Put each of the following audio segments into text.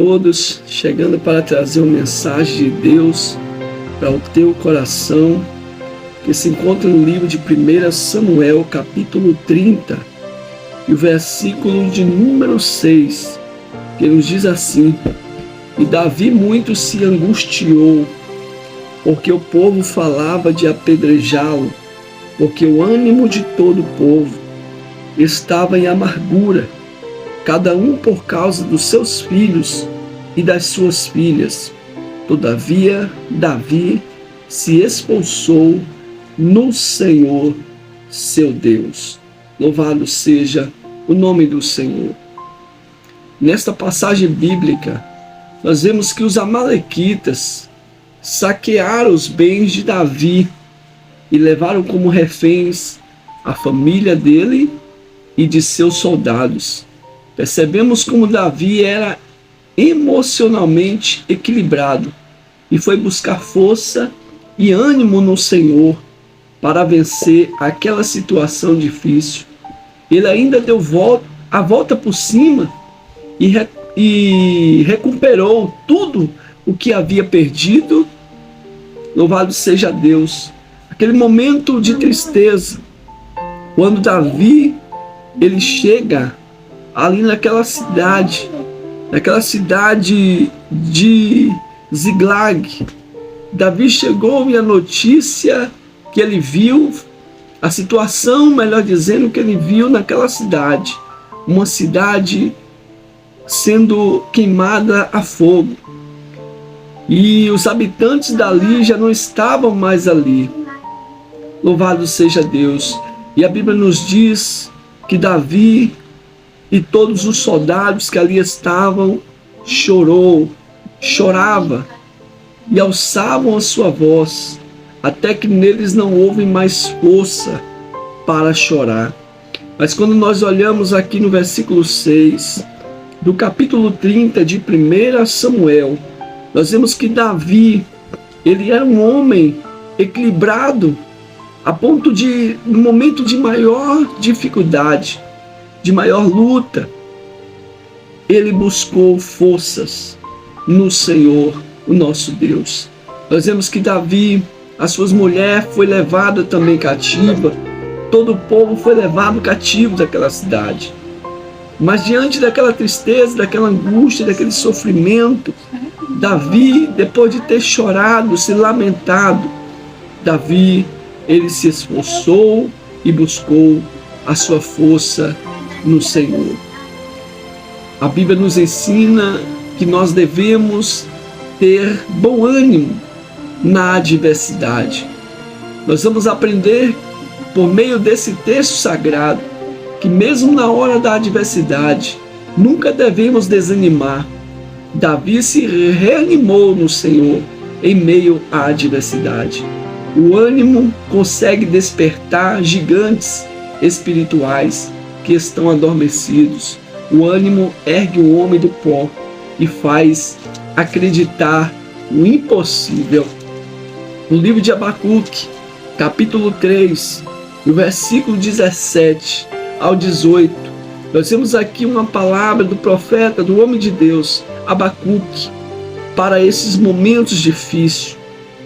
todos, chegando para trazer uma mensagem de Deus para o teu coração, que se encontra no livro de 1 Samuel, capítulo 30, e o versículo de número 6, que nos diz assim: E Davi muito se angustiou, porque o povo falava de apedrejá-lo, porque o ânimo de todo o povo estava em amargura, cada um por causa dos seus filhos e das suas filhas. Todavia, Davi se esforçou no Senhor, seu Deus. Louvado seja o nome do Senhor. Nesta passagem bíblica, nós vemos que os amalequitas saquearam os bens de Davi e levaram como reféns a família dele e de seus soldados. Percebemos como Davi era emocionalmente equilibrado e foi buscar força e ânimo no Senhor para vencer aquela situação difícil. Ele ainda deu a volta por cima e recuperou tudo o que havia perdido. Louvado seja Deus. Aquele momento de tristeza, quando Davi ele chega ali naquela cidade de Ziklag. Davi chegou e a notícia que ele viu, a situação, melhor dizendo, que ele viu naquela cidade, uma cidade sendo queimada a fogo. E os habitantes dali já não estavam mais ali. Louvado seja Deus. E a Bíblia nos diz que Davi e todos os soldados que ali estavam chorava e alçavam a sua voz, até que neles não houve mais força para chorar. Mas quando nós olhamos aqui no versículo 6 do capítulo 30 de 1 Samuel, nós vemos que Davi, ele era um homem equilibrado, a ponto de, no momento de maior dificuldade, de maior luta, ele buscou forças no Senhor, o nosso Deus. Nós vemos que Davi, as suas mulheres foi levada também cativa, todo o povo foi levado cativo daquela cidade. Mas diante daquela tristeza, daquela angústia, daquele sofrimento, Davi, depois de ter chorado, se lamentado, Davi, ele se esforçou e buscou a sua força no Senhor. A Bíblia nos ensina que nós devemos ter bom ânimo na adversidade. Nós vamos aprender por meio desse texto sagrado que mesmo na hora da adversidade nunca devemos desanimar. Davi se reanimou no Senhor em meio à adversidade. O ânimo consegue despertar gigantes espirituais que estão adormecidos. O ânimo ergue o homem do pó e faz acreditar no impossível. No livro de Abacuque, capítulo 3, no versículo 17 ao 18, nós temos aqui uma palavra do profeta, do homem de Deus, Abacuque, para esses momentos difíceis.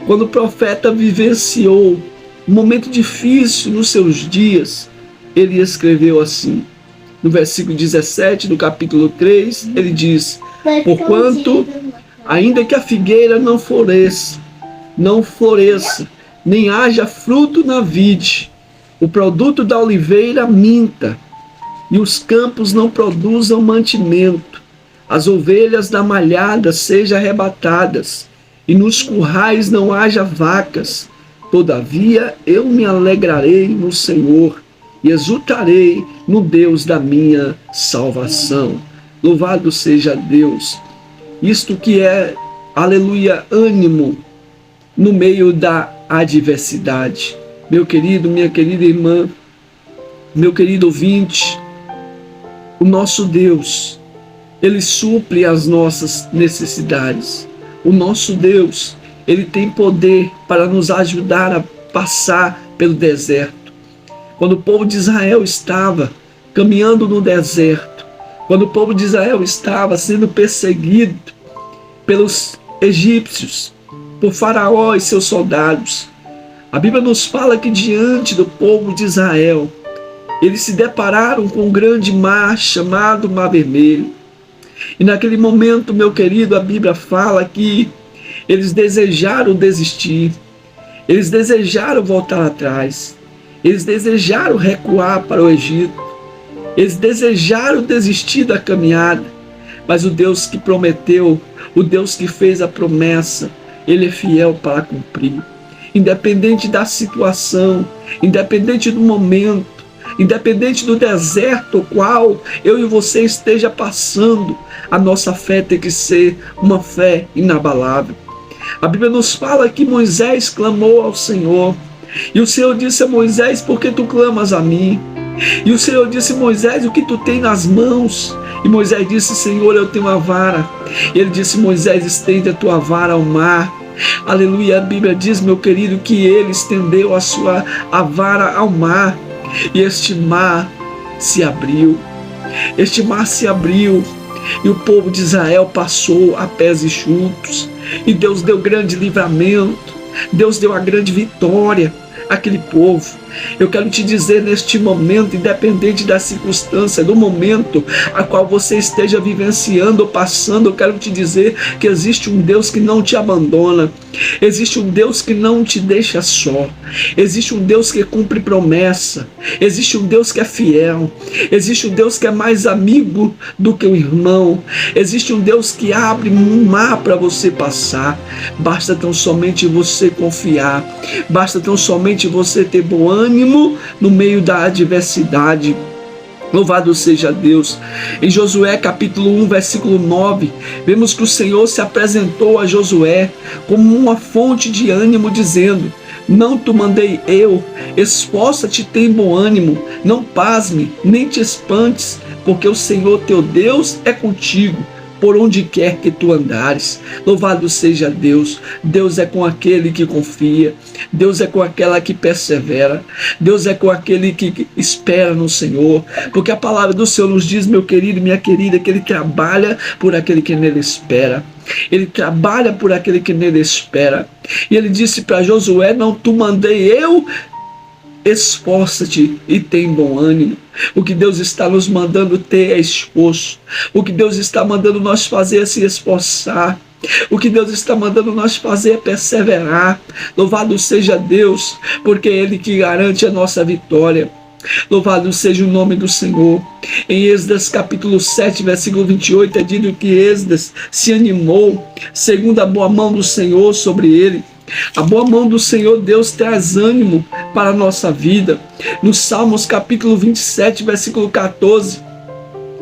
Quando o profeta vivenciou um momento difícil nos seus dias, ele escreveu assim, no versículo 17 do capítulo 3, ele diz: Porquanto, ainda que a figueira não floresça, nem haja fruto na vide, o produto da oliveira minta, e os campos não produzam mantimento, as ovelhas da malhada sejam arrebatadas, e nos currais não haja vacas, todavia eu me alegrarei no Senhor, e exultarei no Deus da minha salvação. Louvado seja Deus. Isto que é, aleluia, ânimo no meio da adversidade. Meu querido, minha querida irmã, meu querido ouvinte, o nosso Deus, Ele supre as nossas necessidades. O nosso Deus, Ele tem poder para nos ajudar a passar pelo deserto. Quando o povo de Israel estava caminhando no deserto, Quando o povo de Israel estava sendo perseguido pelos egípcios, por Faraó e seus soldados, a Bíblia nos fala que diante do povo de Israel, eles se depararam com um grande mar chamado Mar Vermelho. E naquele momento, meu querido, a Bíblia fala que eles desejaram desistir, eles desejaram voltar atrás, eles desejaram recuar para o Egito, eles desejaram desistir da caminhada, mas o Deus que prometeu, o Deus que fez a promessa, Ele é fiel para cumprir. Independente da situação, independente do momento, independente do deserto o qual eu e você esteja passando, a nossa fé tem que ser uma fé inabalável. A Bíblia nos fala que Moisés clamou ao Senhor, e o Senhor disse a Moisés: por que tu clamas a mim? E o Senhor disse: Moisés, o que tu tem nas mãos? E Moisés disse: Senhor, eu tenho uma vara. E ele disse: Moisés, estende a tua vara ao mar. Aleluia. A Bíblia diz, meu querido, que ele estendeu a vara ao mar, e este mar se abriu. Este mar se abriu, e o povo de Israel passou a pés enxutos, e Deus deu grande livramento, Deus deu a grande vitória àquele povo. Eu quero te dizer neste momento, independente da circunstância, do momento a qual você esteja vivenciando ou passando, eu quero te dizer que existe um Deus que não te abandona, existe um Deus que não te deixa só, existe um Deus que cumpre promessa, existe um Deus que é fiel, existe um Deus que é mais amigo do que o irmão, existe um Deus que abre um mar para você passar. Basta tão somente você confiar, basta tão somente você ter bom ânimo no meio da adversidade. Louvado seja Deus. Em Josué capítulo 1, versículo 9, vemos que o Senhor se apresentou a Josué como uma fonte de ânimo, dizendo: não te mandei eu, esforça-te, tem bom ânimo, não pasme, nem te espantes, porque o Senhor teu Deus é contigo, por onde quer que tu andares. Louvado seja Deus. Deus é com aquele que confia, Deus é com aquela que persevera, Deus é com aquele que espera no Senhor, porque a palavra do Senhor nos diz, meu querido e minha querida, que Ele trabalha por aquele que nele espera. Ele trabalha por aquele que nele espera. E Ele disse para Josué: não te mandei eu, esforça-te e tem bom ânimo. O que Deus está nos mandando ter é esforço. O que Deus está mandando nós fazer é se esforçar. O que Deus está mandando nós fazer é perseverar. Louvado seja Deus, porque é Ele que garante a nossa vitória. Louvado seja o nome do Senhor. Em Êxodo capítulo 7, versículo 28, é dito que Êxodo se animou segundo a boa mão do Senhor sobre ele. A boa mão do Senhor Deus traz ânimo para a nossa vida. No Salmos capítulo 27, versículo 14,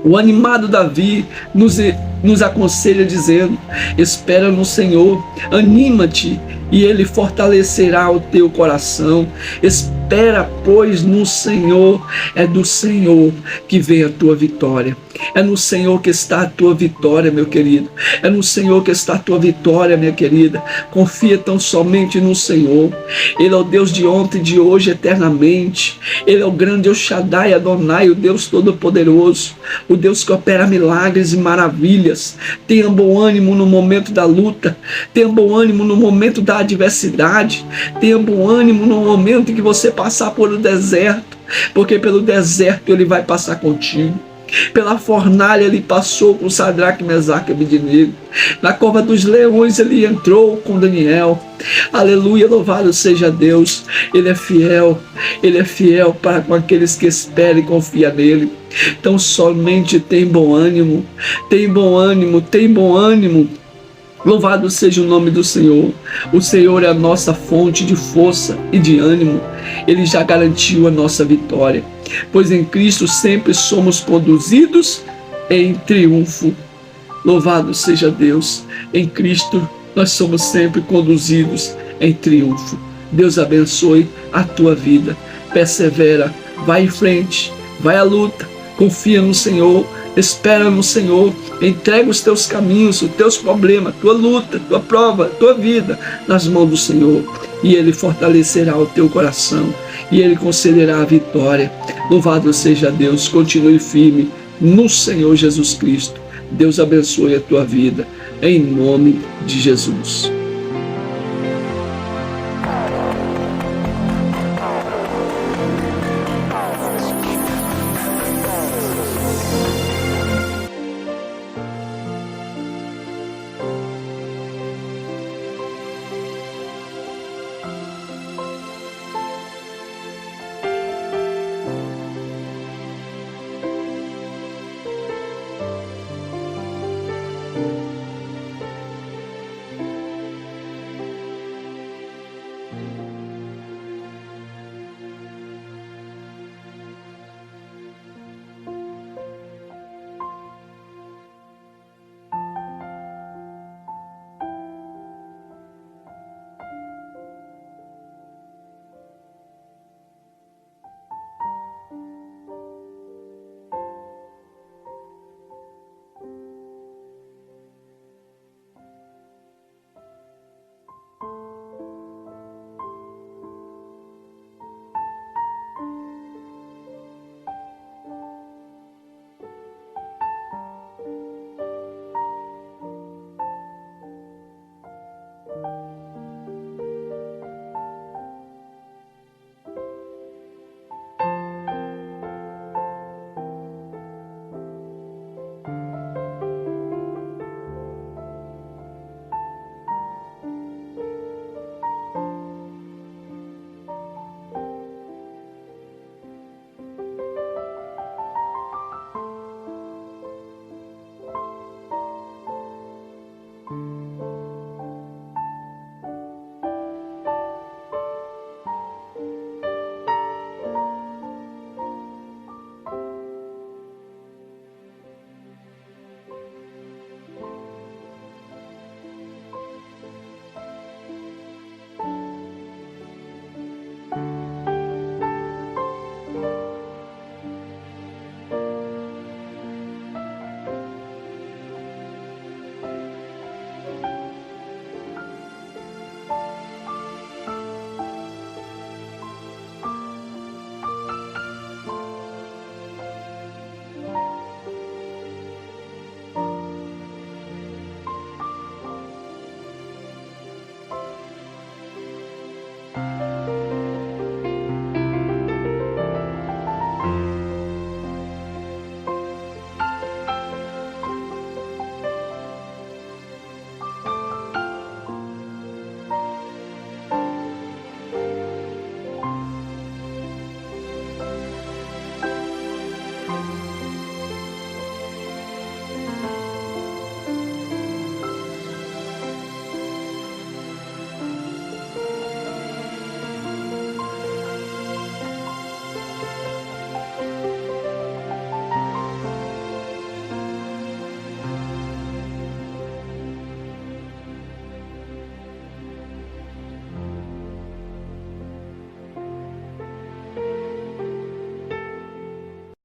o animado Davi nos aconselha dizendo: espera no Senhor, anima-te e Ele fortalecerá o teu coração. Espera, pois, no Senhor. É do Senhor que vem a tua vitória. É no Senhor que está a tua vitória, meu querido. É no Senhor que está a tua vitória, minha querida. Confia tão somente no Senhor. Ele é o Deus de ontem, de hoje, eternamente. Ele é o grande El Shaddai Adonai, o Deus Todo-Poderoso, o Deus que opera milagres e maravilhas. Tenha bom ânimo no momento da luta. Tenha bom ânimo no momento da adversidade. Tenha bom ânimo no momento em que você passar por o deserto, porque pelo deserto Ele vai passar contigo. Pela fornalha Ele passou com Sadraque, Mesaque e Abednego. Na cova dos leões Ele entrou com Daniel. Aleluia, louvado seja Deus. Ele é fiel para com aqueles que esperam e confiam nele. Então somente tem bom ânimo, tem bom ânimo, tem bom ânimo. Louvado seja o nome do Senhor. O Senhor é a nossa fonte de força e de ânimo. Ele já garantiu a nossa vitória, pois em Cristo sempre somos conduzidos em triunfo. Louvado seja Deus. Em Cristo nós somos sempre conduzidos em triunfo. Deus abençoe a tua vida. Persevera, vai em frente, vai à luta, confia no Senhor, espera no Senhor, entrega os teus caminhos, os teus problemas, tua luta, tua prova, tua vida nas mãos do Senhor, e Ele fortalecerá o teu coração, e Ele concederá a vitória. Louvado seja Deus. Continue firme, no Senhor Jesus Cristo. Deus abençoe a tua vida, em nome de Jesus.